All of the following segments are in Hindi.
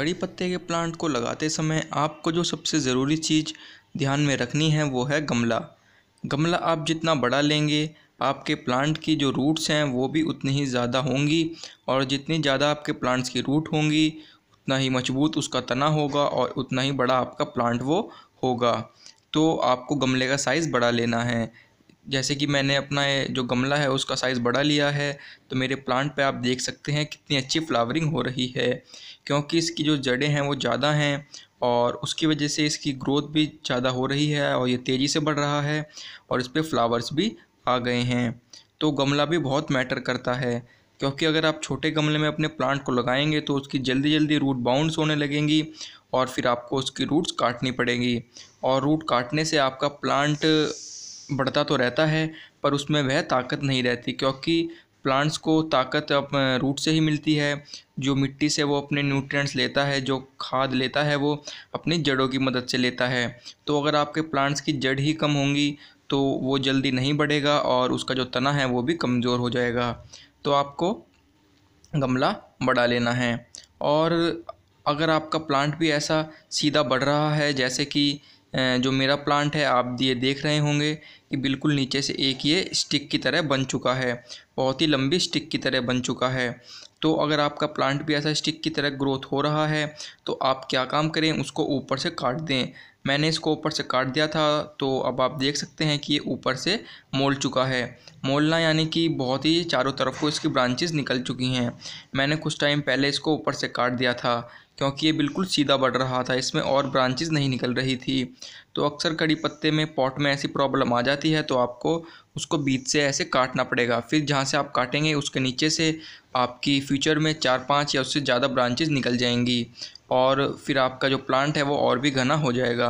कड़ी पत्ते के प्लांट को लगाते समय आपको जो सबसे ज़रूरी चीज़ ध्यान में रखनी है वो है गमला। गमला आप जितना बड़ा लेंगे आपके प्लांट की जो रूट्स हैं वो भी उतनी ही ज़्यादा होंगी, और जितनी ज़्यादा आपके प्लांट्स की रूट होंगी उतना ही मजबूत उसका तना होगा और उतना ही बड़ा आपका प्लांट वो होगा। तो आपको गमले का साइज़ बड़ा लेना है। जैसे कि मैंने अपना ये जो गमला है उसका साइज़ बड़ा लिया है, तो मेरे प्लांट पे आप देख सकते हैं कितनी अच्छी फ्लावरिंग हो रही है, क्योंकि इसकी जो जड़ें हैं वो ज़्यादा हैं और उसकी वजह से इसकी ग्रोथ भी ज़्यादा हो रही है और ये तेज़ी से बढ़ रहा है और इस पर फ्लावर्स भी आ गए हैं। तो गमला भी बहुत मैटर करता है, क्योंकि अगर आप छोटे गमले में अपने प्लांट को लगाएंगे तो उसकी जल्दी जल्दी रूट बाउंड्स होने लगेंगी और फिर आपको उसकी रूट्स काटनी पड़ेंगी, और रूट काटने से आपका प्लांट बढ़ता तो रहता है पर उसमें वह ताकत नहीं रहती, क्योंकि प्लांट्स को ताकत रूट से ही मिलती है। जो मिट्टी से वो अपने न्यूट्रिएंट्स लेता है, जो खाद लेता है वो अपनी जड़ों की मदद से लेता है। तो अगर आपके प्लांट्स की जड़ ही कम होंगी तो वो जल्दी नहीं बढ़ेगा और उसका जो तना है वो भी कमज़ोर हो जाएगा। तो आपको गमला बड़ा लेना है। और अगर आपका प्लांट भी ऐसा सीधा बढ़ रहा है जैसे कि जो मेरा प्लांट है आप ये देख रहे होंगे कि बिल्कुल नीचे से एक ये स्टिक की तरह बन चुका है, बहुत ही लंबी स्टिक की तरह बन चुका है। तो अगर आपका प्लांट भी ऐसा स्टिक की तरह ग्रोथ हो रहा है तो आप क्या काम करें, उसको ऊपर से काट दें। मैंने इसको ऊपर से काट दिया था, तो अब आप देख सकते हैं कि ये ऊपर से मोल चुका है। मोलना यानी कि बहुत ही चारों तरफ को इसकी ब्रांचेस निकल चुकी हैं। मैंने कुछ टाइम पहले इसको ऊपर से काट दिया था क्योंकि ये बिल्कुल सीधा बढ़ रहा था, इसमें और ब्रांचेस नहीं निकल रही थी। तो अक्सर कड़ी पत्ते में पॉट में ऐसी प्रॉब्लम आ जाती है, तो आपको उसको बीच से ऐसे काटना पड़ेगा। फिर जहाँ से आप काटेंगे उसके नीचे से आपकी फ्यूचर में 4-5 या उससे ज़्यादा ब्रांचेस निकल जाएंगी और फिर आपका जो प्लांट है वो और भी घना हो जाएगा।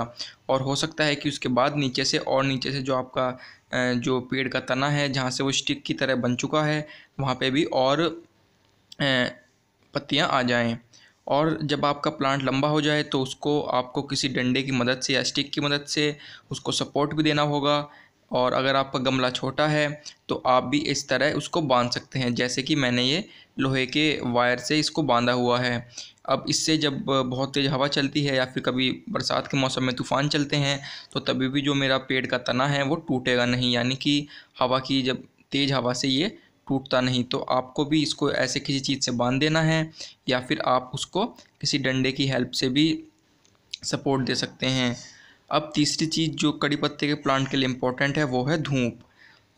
और हो सकता है कि उसके बाद नीचे से जो आपका जो पेड़ का तना है जहाँ से वो स्टिक की तरह बन चुका है वहाँ पे भी और पत्तियाँ आ जाएं। और जब आपका प्लांट लंबा हो जाए तो उसको आपको किसी डंडे की मदद से या स्टिक की मदद से उसको सपोर्ट भी देना होगा। और अगर आपका गमला छोटा है तो आप भी इस तरह उसको बांध सकते हैं, जैसे कि मैंने ये लोहे के वायर से इसको बांधा हुआ है। अब इससे जब बहुत तेज़ हवा चलती है या फिर कभी बरसात के मौसम में तूफ़ान चलते हैं तो तभी भी जो मेरा पेड़ का तना है वो टूटेगा नहीं, यानी कि हवा की जब तेज़ हवा से ये टूटता नहीं। तो आपको भी इसको ऐसे किसी चीज़ से बांध देना है या फिर आप उसको किसी डंडे की हेल्प से भी सपोर्ट दे सकते हैं। अब तीसरी चीज़ जो कड़ी पत्ते के प्लांट के लिए इम्पोर्टेंट है वो है धूप,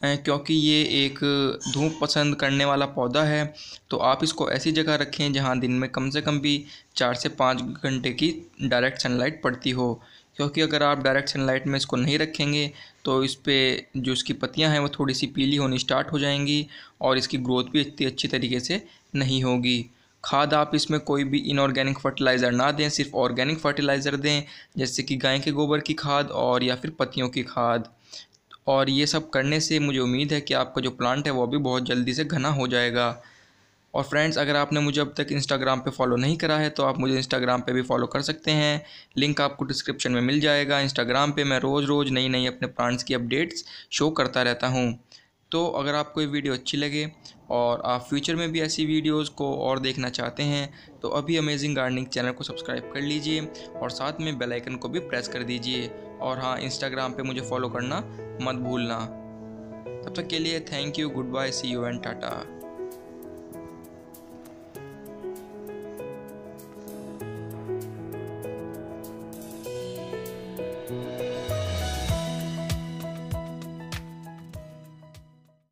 क्योंकि ये एक धूप पसंद करने वाला पौधा है। तो आप इसको ऐसी जगह रखें जहाँ दिन में कम से कम भी 4 से 5 घंटे की डायरेक्ट सनलाइट पड़ती हो, क्योंकि अगर आप डायरेक्ट सनलाइट में इसको नहीं रखेंगे तो इस पर जो इसकी पत्तियां हैं वो थोड़ी सी पीली होनी स्टार्ट हो जाएंगी और इसकी ग्रोथ भी इतनी अच्छी तरीके से नहीं होगी। खाद आप इसमें कोई भी इनऑर्गेनिक फर्टिलाइज़र ना दें, सिर्फ ऑर्गेनिक फर्टिलाइज़र दें, जैसे कि गाय के गोबर की खाद और या फिर पत्तियों की खाद। और ये सब करने से मुझे उम्मीद है कि आपका जो प्लांट है वो भी बहुत जल्दी से घना हो जाएगा। और फ्रेंड्स, अगर आपने मुझे अब तक इंस्टाग्राम पे फॉलो नहीं करा है तो आप मुझे इंस्टाग्राम पे भी फॉलो कर सकते हैं, लिंक आपको डिस्क्रिप्शन में मिल जाएगा। इंस्टाग्राम पे मैं रोज़ रोज़ नई नई अपने प्लांट्स की अपडेट्स शो करता रहता हूँ। तो अगर आपको ये वीडियो अच्छी लगे और आप फ्यूचर में भी ऐसी वीडियोज़ को और देखना चाहते हैं तो अभी अमेजिंग गार्डनिंग चैनल को सब्सक्राइब कर लीजिए और साथ में बेल आइकन को भी प्रेस कर दीजिए। और हाँ, इंस्टाग्राम पे मुझे फॉलो करना मत भूलना। तब तक के लिए thank you, good bye, see you and Tata.